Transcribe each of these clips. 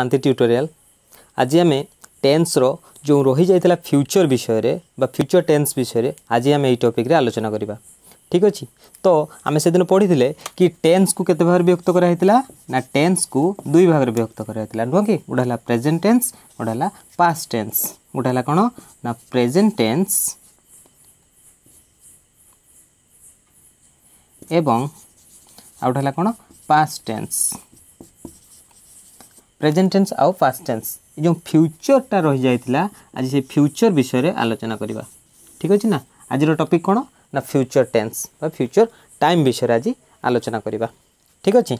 शांति tutorial आज आम tense रो जो रही जाइला फ्यूचर विषय रे बा फ्यूचर टेन्स विषय रे आज आम ये टॉपिक रे आलोचना करबा। ठीक अच्छे तो आम से दिन पढ़ी कि टेन्स को केते भाग विभक्त कराइला ना टेन्स को दुई भाग में विभक्त कराइला नुह कि गोटे है प्रेजेंट टेन्स गोटे है पास्ट टेन्स गोटे है कौन ना प्रेजेंट टेन्स एवं आउ गोटे है कौन पास्ट टेन्स प्रेजेंट टेन्स आउ पास्ट टेन्स जो फ्यूचरटा रही जाइला आज से फ्यूचर विषय रे आलोचना करबा। ठीक अच्छे ना आज टॉपिक कौन ना फ्यूचर टेन्स बा फ्यूचर टाइम विषय आज आलोचना करबा। ठीक अच्छे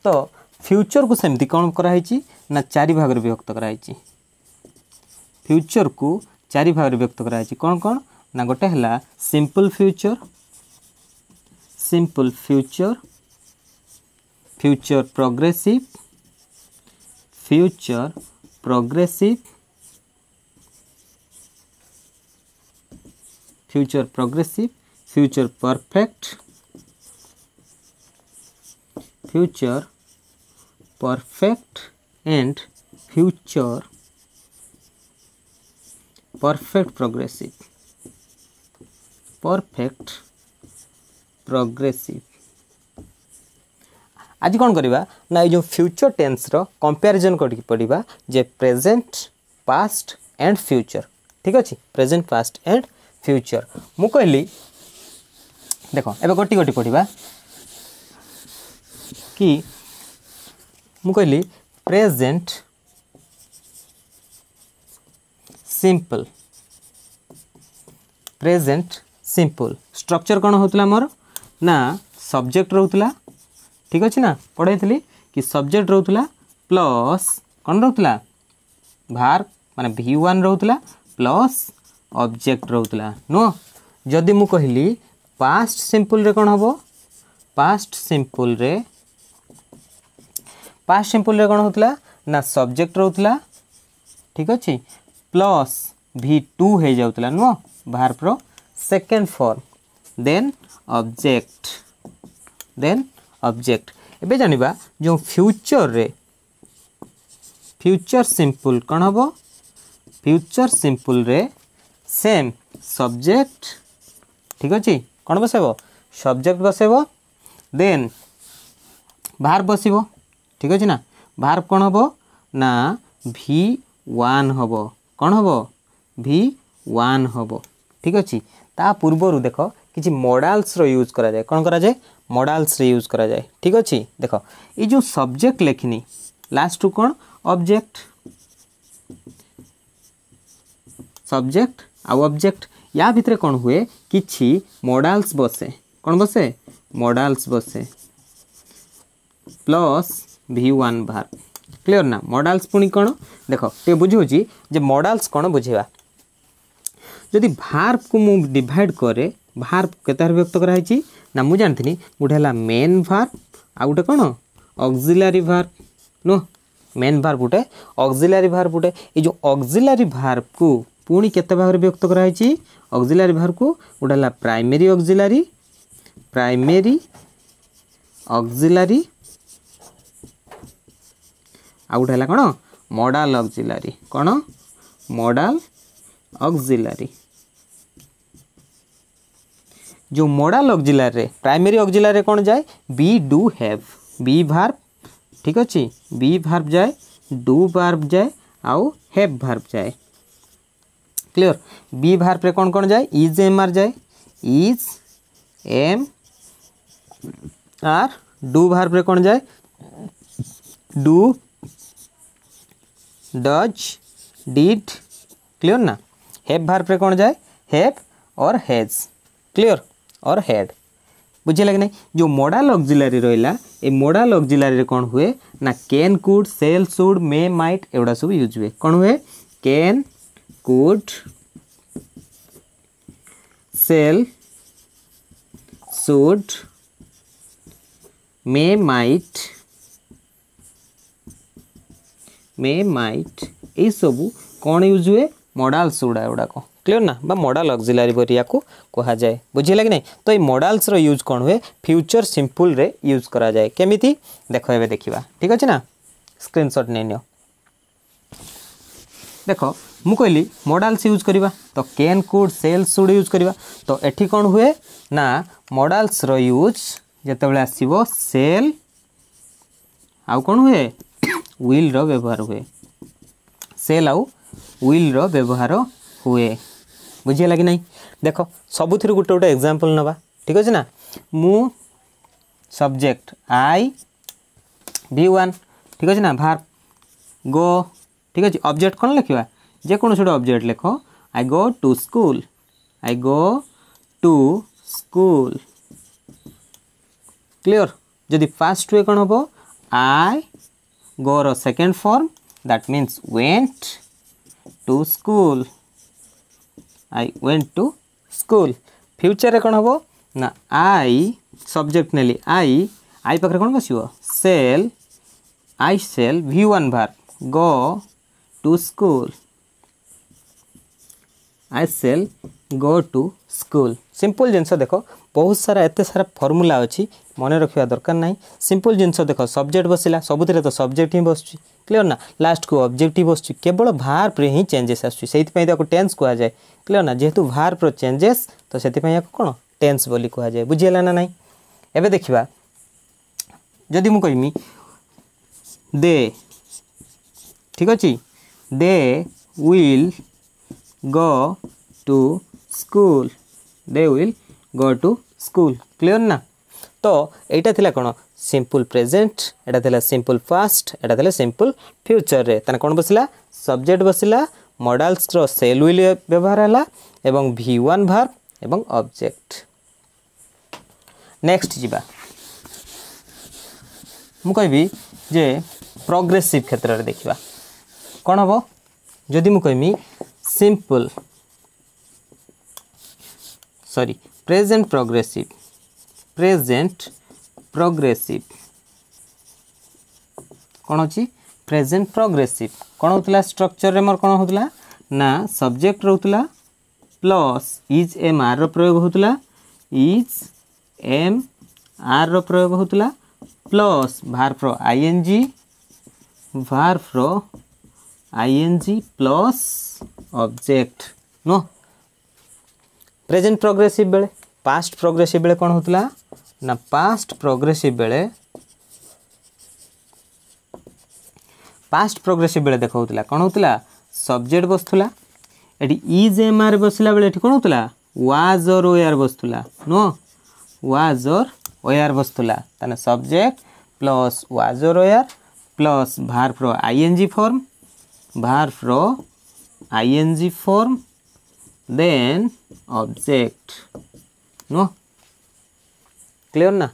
तो फ्यूचर को सेमती कौन कराई ना चारि भाग में विभक्त कराई। फ्यूचर को चारि भाग में विभक्त कराई कौन कौन ना गोटे है simple future future progressive future perfect and future perfect progressive. आज कौन करवा ना जो फ्यूचर टेन्स रो कंपैरिजन करके पढ़ा जे प्रेजेंट पास्ट एंड फ्यूचर। ठीक अच्छे प्रेजेंट पास्ट एंड फ्यूचर मु कहली देखो एबे गोटी गोटी पढ़ा कि मु कहली प्रेजेंट सिंपल स्ट्रक्चर कौन होतला मोर ना सब्जेक्ट रहउतला। ठीक अच्छे ना पढ़ाई कि सब्जेक्ट रहउतला प्लस कौन रहउतला भार माने V1 रहउतला प्लस ऑब्जेक्ट रहउतला नो। जदि मु कहली पास्ट सिंपल रे कौन हबो पास्ट सिंपल रे कौन होतला ना सब्जेक्ट रहउतला। ठीक अच्छे प्लस V2 हो जाउतला नो भार प्रो सेकेंड फॉर्म देन ऑब्जेक्ट एबे जानिबा जो फ्यूचर सिंपल कौन हबो फ्यूचर सिंपल रे सेम सब्जेक्ट। ठीक अच्छे कौन बसेबो सब्जेक्ट बसेबो देन भार बसिबो। ठीक अच्छे ना भार कौन हबो ना V1 हबो कौन हबो V1 हबो। ठीक अच्छे ता पूर्वर देखो किसी मॉडल्स रो यूज करा जाए कौन करा जाए मॉडल्स रे यूज करा जाए। ठीक अच्छे देखो ये जो सब्जेक्ट लेखनी लास्ट कौन सब्जेक्ट आउ ऑब्जेक्ट या भितर कौन हुए किछि मॉडल्स बसे कौन बसे मॉडल्स बसे प्लस V1 भार क्लियर ना मॉडल्स पुणी कौन देखो ते बुझौछि जे मॉडल्स कौन बुझेबा जदि भार्ब को मु डिवाइड करे भार्ब केतार व्यक्त कराई ना मु जानथिनी गोटे है मेन भार्ब आ गोटे कौन ऑक्सिलरी भार्ब नो मेन भार्ब गोटे ऑक्सिलरी भार्ब गोटे ये जो ऑक्सिलरी भार्ब को पुणी केते भाग व्यक्त कराई ऑक्सिलरी भार्ब को गोटे है प्राइमरी ऑक्सिलरी आ गोटे है कौन मॉडल ऑक्सिलरी कौन मॉडल ऑक्सिलरी। जो मॉडल ऑक्सिलरी प्राइमरी ऑक्सिलरी कौन जाए be do have be verb. ठीक अच्छे बी भार्ब जाए डू भार्ब जाए आउ हैव भार्ब जाए क्लियर। बी भार्ब रे कौन कौन जाए इज एम आर जाए is am are do verb रे कौन जाए डू डज डिड क्लियर ना। हैव भार्ब रे कौन जाए हैव और हैज क्लियर और हैड बुझे लगे नहीं। जो मॉडल ऑक्सिलरी रहिला ए मॉडल ऑक्सिलरी रे कौन हुए ना can could shall should may might एवडा सब यूज हुए कौन हुए can could shall should may might ए सब कौन यूज हुए मॉडल्स गुड़ा एवडाक क्लियर ना बा मॉडल ऑक्सिलरी वर्ब या को कहा जाए बुझिला कि नहीं तो ये मॉडल्स रो यूज कौन हुए फ्यूचर सिंपल रे यूज करा जाए केमिति देखो एबे देखिबा ठीक अछि ना स्क्रीनशॉट नै नियो देखो मु कहली मॉडल्स यूज करिबा तो can could shall should use करिबा तो एठी कौन हुए ना मॉडल्स रो यूज जेतेबेले आसीबो सेल आउ कौन हुए विल रो व्यवहार हुए सेल आउ विल रो व्यवहार हुए बुझिला कि नहीं देखो सबुथिर गुटे गुटे एग्जांपल नबा ठीक अछि ना मु सब्जेक्ट आई v1 ठीक अछि ना भार गो ठीक अछि ऑब्जेक्ट कोन लिखिबा जे कोन छोटे ऑब्जेक्ट लिखो I go to school clear जदि फर्स्ट वे कोन होबो आई गो रो second form that means went to school I went to school future रे कोन होबो ना आई सब्जेक्ट नेली आई पाखरे कोन बसिबो सेल आई सेल v1 भार go to school I shall go to school simple जिनस देखो बहुत सारा एते सारा फॉर्मूला अछि मने रखिया दरकार नाही सिंपल जिनस देखो सब्जेक्ट बसिला सबुथिरे तो सब्जेक्ट ही बसछि क्लियर ना लास्ट को ऑब्जेक्टिव बसछि केवल भार पर ही चेंजेस आछि सेति पई ताको टेंस कुआ जाय क्लियर ना जेहेतु भार पर चेंजेस तो सेति पई याको कोन टेंस बोली कुआ जाय बुझियला ना नाही एबे देखिबा जदि मु कहिमी दे ठीक अछि they will go to school they will go to school clear ना तो एटा थिला कोन सिंपल प्रेजेंट एटा थिला सिंपल पास्ट एटा थिला सिंपल फ्यूचर रे तने कोन बसिला सब्जेक्ट बसिला मॉडल्स रो सेल विल व्यवहार हला एवं v1 वर्ब एवं ऑब्जेक्ट नेक्स्ट जिबा मु कहबी जे प्रोग्रेसिव क्षेत्र रे देखिबा कोन हबो जदि मु कहमी सिंपल सॉरी प्रेजेंट प्रोग्रेसिव कौन अच्छी प्रेजेंट प्रोग्रेसिव कौन होता स्ट्रक्चर रे मोर कौन होता ना सब्जेक्ट रहूला प्लस इज एम आर रो प्रयोग होता इज एम आर रो प्रयोग होता प्लस भार्ब रो आईएनजी प्लस ऑब्जेक्ट नो प्रेजेंट प्रोग्रेसिव बेले पास्ट प्रोग्रेसिव बेले कौन होता ना पास्ट प्रोग्रेसिव बेले देखा कौन होता सब्जेक्ट बसुला एटी इज एम आर बसला बेले कौन होता वाज और वेयर बसुला नो वाज और वेयर बसुला ताने सब्जेक्ट प्लस वाज और वेयर प्लस भार्ब रो आईएनजी फॉर्म देन ऑब्जेक्ट नो क्लियर ना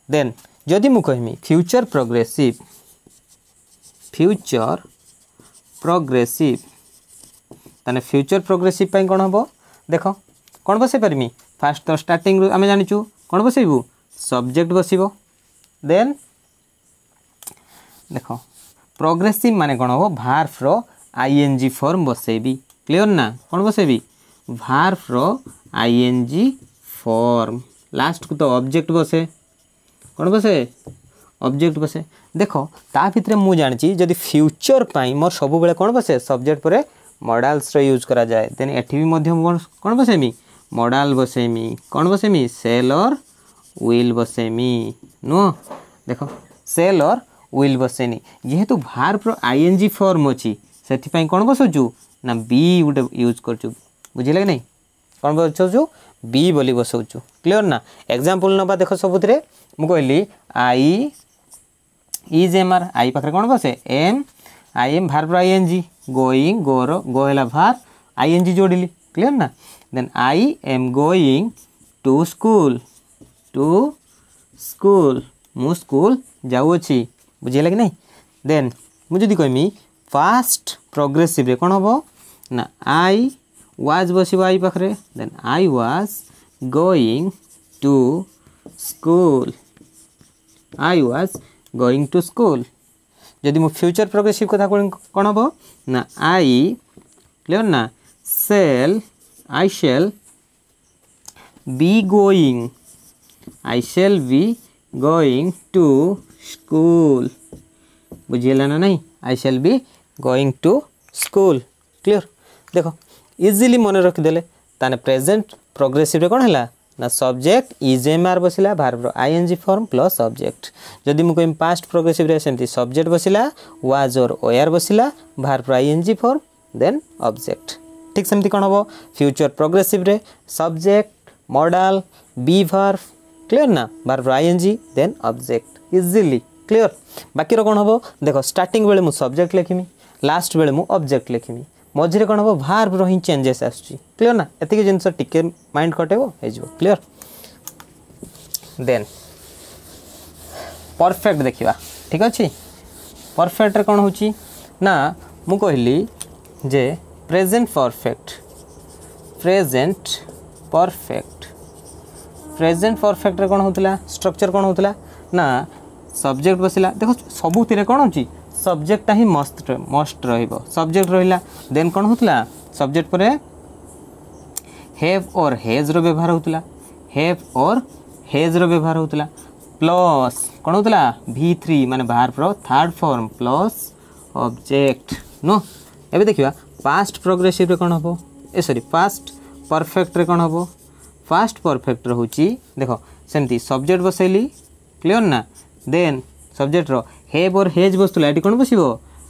देन जदि मु कहमी फ्यूचर प्रोग्रेसिव ताने फ्यूचर प्रोग्रेसिव पई कोन हबो देखो कोन बसे परमी फास्ट तो स्टार्टिंग आमे जानिचु कोन बसेबू सब्जेक्ट बसिबो देन देखो प्रोग्रेसिव माने कोन हबो भार्ब रो आईएनजी फॉर्म बसेबी क्लियर ना कौन बसेबी भार्ब रो आईएनजी फॉर्म लास्ट को तो ऑब्जेक्ट बसे कौन बसे ऑब्जेक्ट बसे देखो ता भितर मु जानि जदि फ्यूचर पाई मोर सब बेले कौन बसे सब्जेक्ट परे मॉडल्स रो यूज करा जाए देन एठी भी मध्यम कौन बसेमी मॉडल बसेमी कौन बसेमी सेल और विल बसेमी नो देखो सेल और विल बसेनी जेहेतु भार्ब रो आईएनजी फॉर्म अछि सेठी पई कौन बसोचु ना बी गुटे यूज करछु बुझिले कि नहीं कौन बसोचु बी बोली बसोचु क्लियर ना एग्जांपल नबा देखो सबुथरे मु कहली I is am are I पाखरे कौन बसे am I am verb I N G going go हैला भार्ब आईएनजी जोड़िली क्लियर ना then I am going to school मु स्कूल जाऊ अछि बुझिले कि नहीं देन मु जदी कहमी फास्ट प्रोग्रेसिव रे कौन हबो ना आई वाज बसिबो आई पाखरे then I was going to school जदि मु फ्यूचर प्रोग्रेसिव कथा कौन हबो ना आई क्लियर ना I shall be going to school बुझीगला ना नहीं I shall be going to school clear देखो इजीली मन रखिदेले ताने प्रेजेंट प्रोग्रेसिव रे कोन हला ना सब्जेक्ट इज एम आर बसिला वर्ब रो आईएनजी फॉर्म प्लस सब्जेक्ट जदि मु कहिम पास्ट प्रोग्रेसिव रे सेमती सब्जेक्ट बसिला वाज और वेयर बसिला वर्ब रो आईएनजी फॉर्म देन ऑब्जेक्ट ठीक सेमती कोन हबो फ्यूचर प्रोग्रेसिव रे subject modal be verb clear ना वर्ब रो ING then object easily clear बाकी रो कोन हबो देखो स्टार्टिंग बेले मु सब्जेक्ट लिखिमी लास्ट बेले मु ऑब्जेक्ट लिखिमी मझे कौन हम भार्ब रो ही चेंजेस आसुची क्लियर ना एतिक जिनस टिके माइंड कटेबो हे जो क्लियर देन परफेक्ट देखिबा ठीक अछि परफेक्ट रे कोन होची ना मु कहली जे प्रेजेंट परफेक्ट रे कोन होतला स्ट्रक्चर कोन होतला ना सब्जेक्ट बसिला देखो सबु थिरे कोन होची सब्जेक्ट ही मस्ट रहिबो सब्जेक्ट रहिला देन कोन होतला सब्जेक्ट परे हैव और हैज रो व्यवहार होतला प्लस कोन होतला v3 माने वर्ब रो थर्ड फॉर्म प्लस ऑब्जेक्ट नो एबे देखिबा पास्ट प्रोग्रेसिव रे कोन हबो पास्ट परफेक्ट रे कोन हबो पास्ट परफेक्ट रे होची देखो सेमती सब्जेक्ट बसैली क्लियर ना देन सब्जेक्ट रो हैव और हैज बसुला एटी कोन बसिबो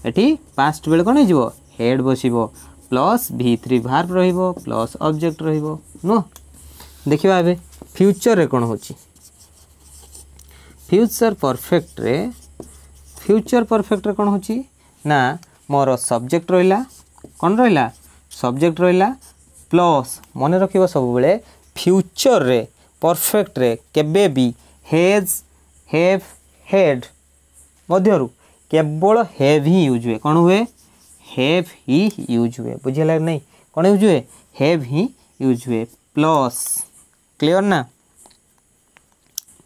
एटी पास्ट बेले कोन हिजबो हेड बसिबो प्लस v3 वर्ब रहिबो प्लस ऑब्जेक्ट रहिबो नो देखिबा एबे फ्यूचर रे कोन होची फ्यूचर परफेक्ट रे कोन होची ना मोर सब्जेक्ट रहिला कोन रहिला सब्जेक्ट रहिला प्लस मने रखिबो सब बेले फ्यूचर रे परफेक्ट रे केबे भी हैज हैव हेड मध्यरु केवल हैव ही यूज हुए कौन हुए हैव ही यूज हुए बुझेला नहीं कौन यूज हुए हैव ही यूज हुए प्लस क्लियर ना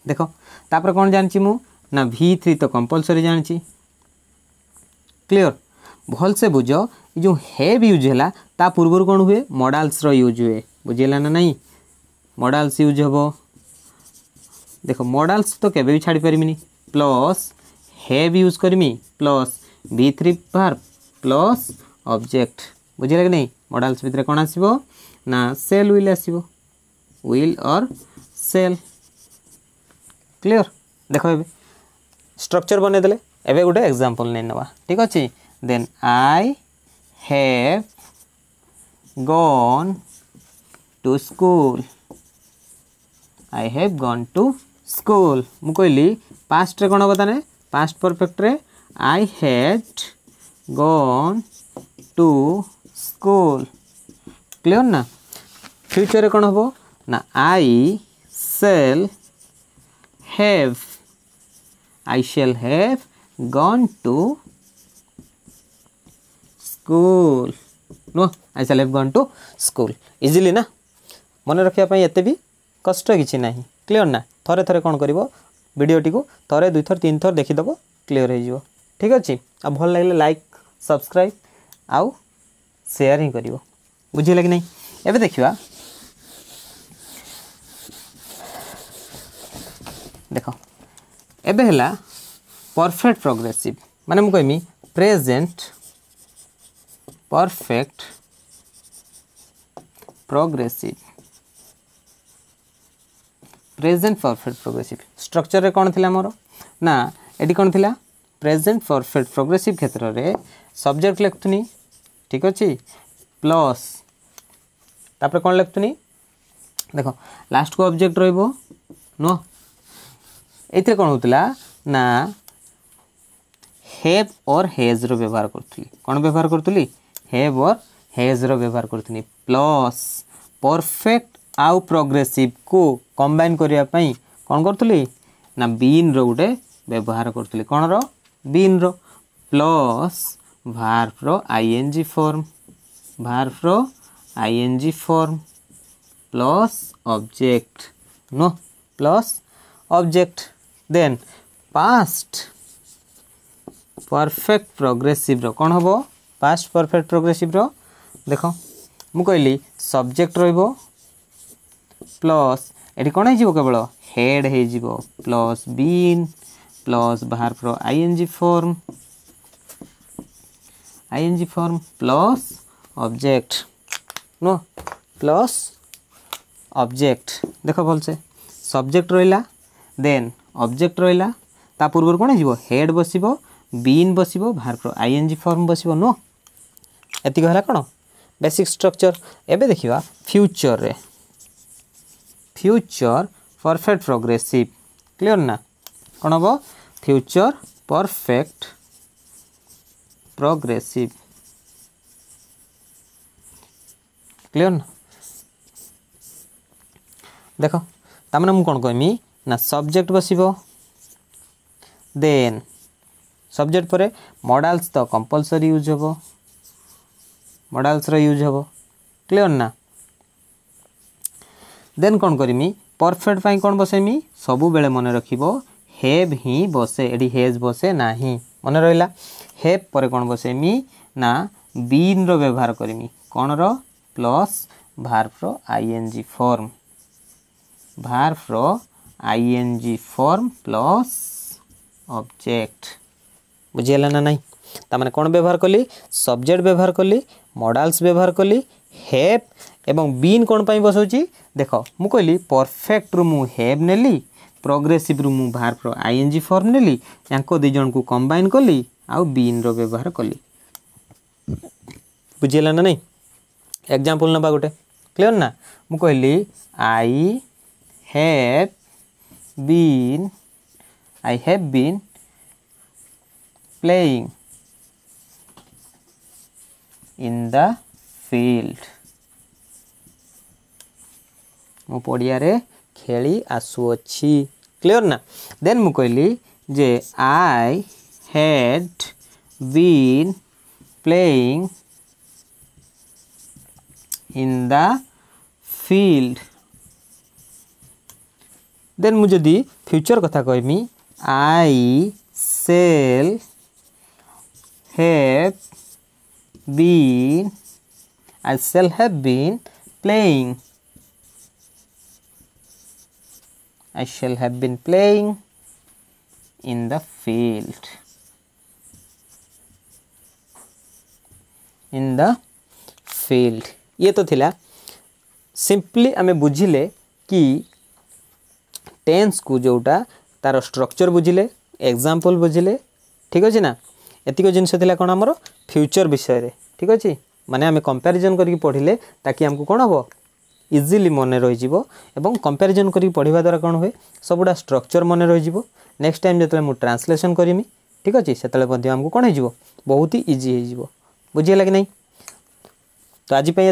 देखो तापर कौन जानची मु ना v3 तो कंपलसरी जानची क्लियर भल से बुझो जो हैव यूज हैला ता पूर्वर कौन हुए मॉडल्स रो यूज हुए बुझेला ना नहीं मॉडल्स यूज हबो देखो मॉडल्स तो केबे भी छाड़ी परिमिनी प्लस हैव यूज करमी plus v3 verb plus object बुझिले कि नहीं मॉडल्स भितर कोन आसीबो ना सेल विल आसीबो विल और सेल क्लियर देखो एबे स्ट्रक्चर बने देले एबे गुटे एग्जांपल नै नवा ठीक अछि then I have gone to school मु कहली पास्ट रे कोन बताने पास्ट परफेक्ट रे I had gone to school clear ना फ्यूचर रे कोन हबो ना I shall have gone to school no I shall have gone to school easily ना मन रखिया पई एते भी कष्ट किछि नाही क्लियर ना थरे थरे कोन करिवो वीडियोटी को थरे दुई थर तीन थर देखिदेव क्लियर हो ठीक अच्छे आ भल लगे लाइक सब्सक्राइब आउ शेयर ही करिवो बुझिले कि नहीं एबे देखिबा देखो एबे हला परफेक्ट प्रोग्रेसिव माने मु कहमी प्रेजेंट परफेक्ट प्रोग्रेसिव स्ट्रक्चर रे कौन थिला मोर ना एडी कौन थिला प्रेजेंट परफेक्ट प्रोग्रेसिव क्षेत्र रे सब्जेक्ट लिखथुनी ठीक अछि प्लस तापर कौन लिखथुनी देखो लास्ट को ऑब्जेक्ट रहइबो नो एते कौन होतला ना हैव और हैज रो व्यवहार करथुली कौन व्यवहार करथुली हैव और हैज रो व्यवहार करथुनी प्लस परफेक्ट आउ प्रोग्रेसिव को कंबाइन करिया पई कोन करथुली ना बीन रो गुटे व्यवहार करथुली कोन रो बीन रो प्लस वर्ब रो ING form plus object no plus object then past perfect progressive रो कोन हबो पास्ट परफेक्ट प्रोग्रेसिव रो देखो मु कहली सब्जेक्ट रहिबो प्लस एटी कौन हो केवल हेड हो प्लस बीन प्लस बाहर फ्रो ING form plus object no plus object देख भल से सब्जेक्ट रहिला देन ऑब्जेक्ट रहिला ता पूर्व कौन हो हेड बसिबो बीन बसिबो बाहर फ्रो आईएनजी फॉर्म बसिबो नो एति कहला कौन बेसिक स्ट्रक्चर एबे देखिबा फ्यूचर रे फ्यूचर परफेक्ट प्रोग्रेसिव क्लियर ना कौन हम फ्यूचर परफेक्ट प्रोग्रेसिव क्लियर ना देख तामने मु कौन कहमी ना सब्जेक्ट बसिबो देन सब्जेक्ट परे मॉडल्स तो कंपलसरी यूज होबो मॉडल्स रो यूज होबो क्लियर ना देन कौन करमी परफेक्ट पाई कौन बसेमी सबु बेले मन रखिबो हेव ही बसे एडी हेज बसे नाही मन रहिला हेव परे कौन बसेमी ना बीन रो व्यवहार करमी कौन रो प्लस भार फ्रो आईएनजी फॉर्म प्लस ऑब्जेक्ट बुझीला ना नहीं तामाने कौन व्यवहार कली सब्जेक्ट व्यवहार कली मॉडल्स व्यवहार कली हेव एवं बीन कौन पाई बसौची देख मु कहली परफेक्ट रु मु हेव नेली प्रोग्रेसिव रु मु भार फ्रो आईएनजी फॉर्म नेली यांको दी जन को कंबाइन कली आउ बीन रो व्यवहार कली बुझीला ना नहीं एग्जांपल नबा गोटे क्लियर ना मु कहली I have been playing in the field मो पड़िया रे खेली आसुअछि क्लियर ना देन मु कहली जे I had been playing in the field then मु जदी फ्यूचर कथा कहमी I shall have been I shall have been playing. I shall have been playing in the field. In the field. ये तो थिला सिंपली आमे बुझिले कि टेंस को जोटा तार स्ट्रक्चर बुझिले एग्जांपल बुझिले ठीक अछि ना एतिको जिंस थिला कोन हमरो फ्यूचर विषय रे ठीक अछि माने आमे कंपैरिजन करके पढ़िले ताकि हमको कोन हबो इजीली मने रहि जिवो एवं कंपैरिजन करके पढ़िबा द्वारा कोन होय सबुडा स्ट्रक्चर मने रहि जिवो नेक्स्ट टाइम जतले मु ट्रांसलेशन करिमी ठीक अछि सेतले मध्ये हमको कोन हे जिवो बहुत ही इजी हे जिवो बुझिए लागे नहीं तो आज पे